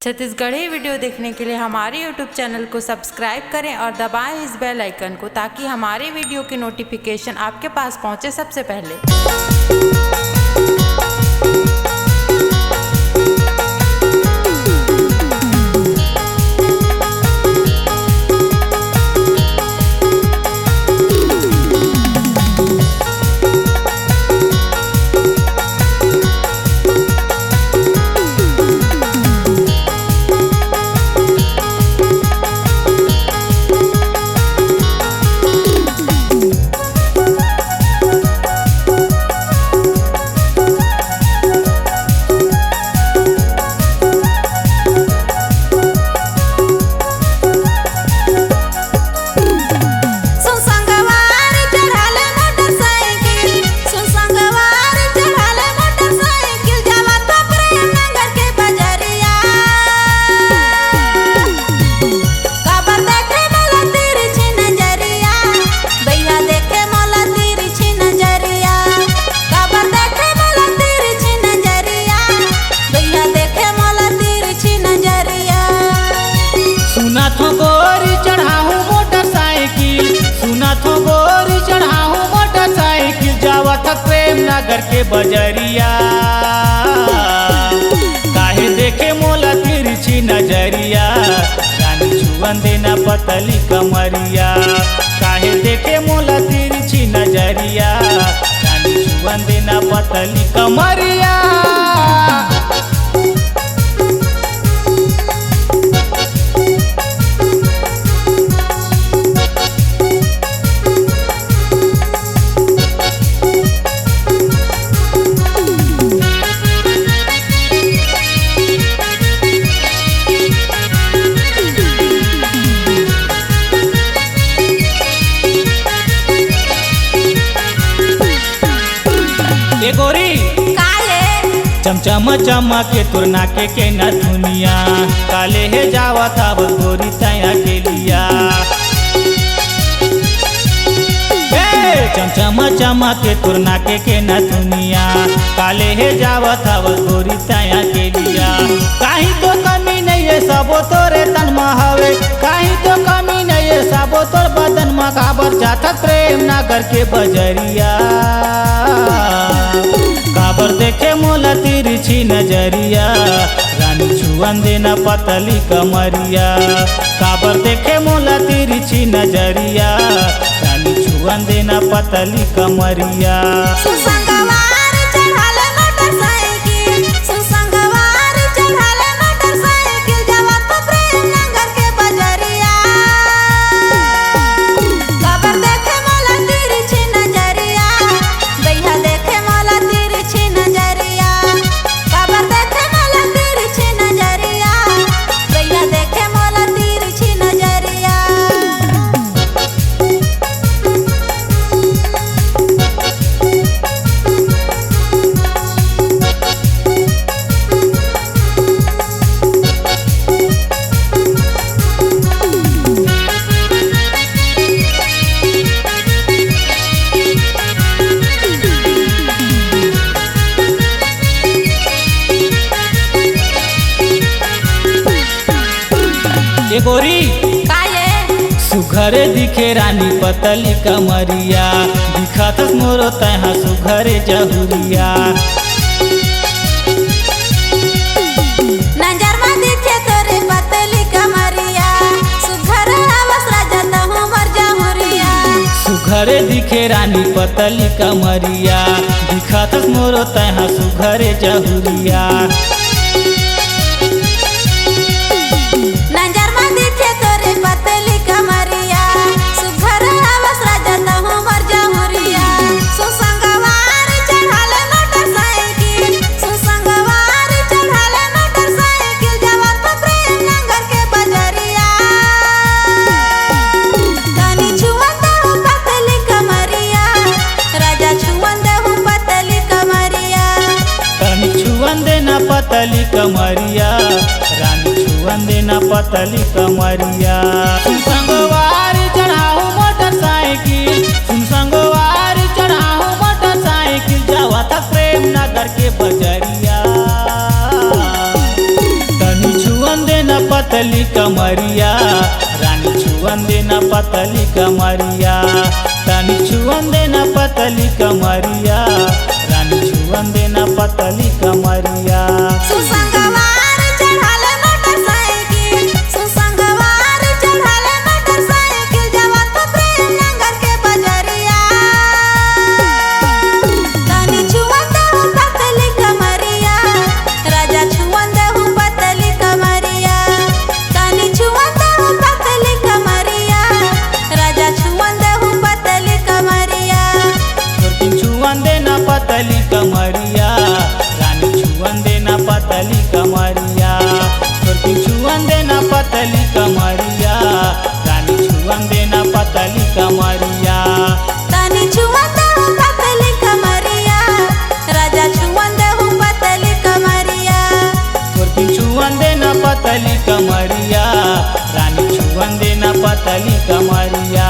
Chhattisgarhi video देखने के लिए हमारे YouTube चैनल को सब्सक्राइब करें और दबाएं इस बेल आइकन को, ताकि हमारे वीडियो की नोटिफिकेशन आपके पास पहुंचे सबसे पहले। नगर के बजरिया काहे देखे मोला तिरछी नजरिया, रानी छुअन देना पतली कमरिया। काहे देखे मोला तिरछी नजरिया, रानी छुअन देना पतली कमरिया। गोरी चमचम चमके तोर नाके के न दुनिया, काले है जावा तब गोरी तया के लिया। चमचम चमके तोर नाके के न दुनिया, काले है जावा तब गोरी तया के लिया। कहीं तो कमी नहीं है सबो तोरे तन में हवे, कहीं तो कमी नहीं है सबो तोर बदन में काबर जाता प्रेम नगर के बजरिया। काबर देखे मोला तिरछी नजरिया, रानी छुअन देना पतली कमरिया। काबर देखे मोला तिरछी नजरिया, रानी छुअन देना पतली कमरिया। गोरी सुघरे दिखे रानी पतली कमरिया, दिखत मोरो तहा सुघरे जहुरिया। नजर में दिखे तोरे पतली कमरिया, सुघरे आवस राजा तहु मर जहुरिया। सुघरे दिखे रानी पतली कमरिया, दिखत मोरो तहा सुघरे जहुरिया। पतली कमरिया, रानी छुअन देना पतली कमरिया। संगवार चढ़ाऊ मोटरसाइकिल, संगवार चढ़ाऊ मोटरसाइकिल, जावा तक प्रेम नगर के बजरिया। तनी छुअन पतली कमरिया रानी छुअन देना पतली कमरिया तनी छुअन देना पतली कमरिया रानी छुअन देना पतली कमरिया सुसंगवार चढ़ाले मोटरसाइकिल सुसंगवार चढ़ाले मोटरसाइकिल जवा तो प्रेम नगर के बजरिया तनी छुअन देहु पतली कमरिया राजा छुअन देहु पतली कमरिया तनी छुअन देहु पतली कमरिया राजा छुअन देहु पतली कमरिया छुअन देना पतली कमरिया रानी छुअन देना पतली कमरिया छुअन देना पतली कमरिया रानी छुअन देना पतली कमरिया तनी छुअन देहु पतली कमरिया राजा छुअन देहु पतली कमरिया छुअन देना पतली कमरिया रानी छुअन देना पतली कमरिया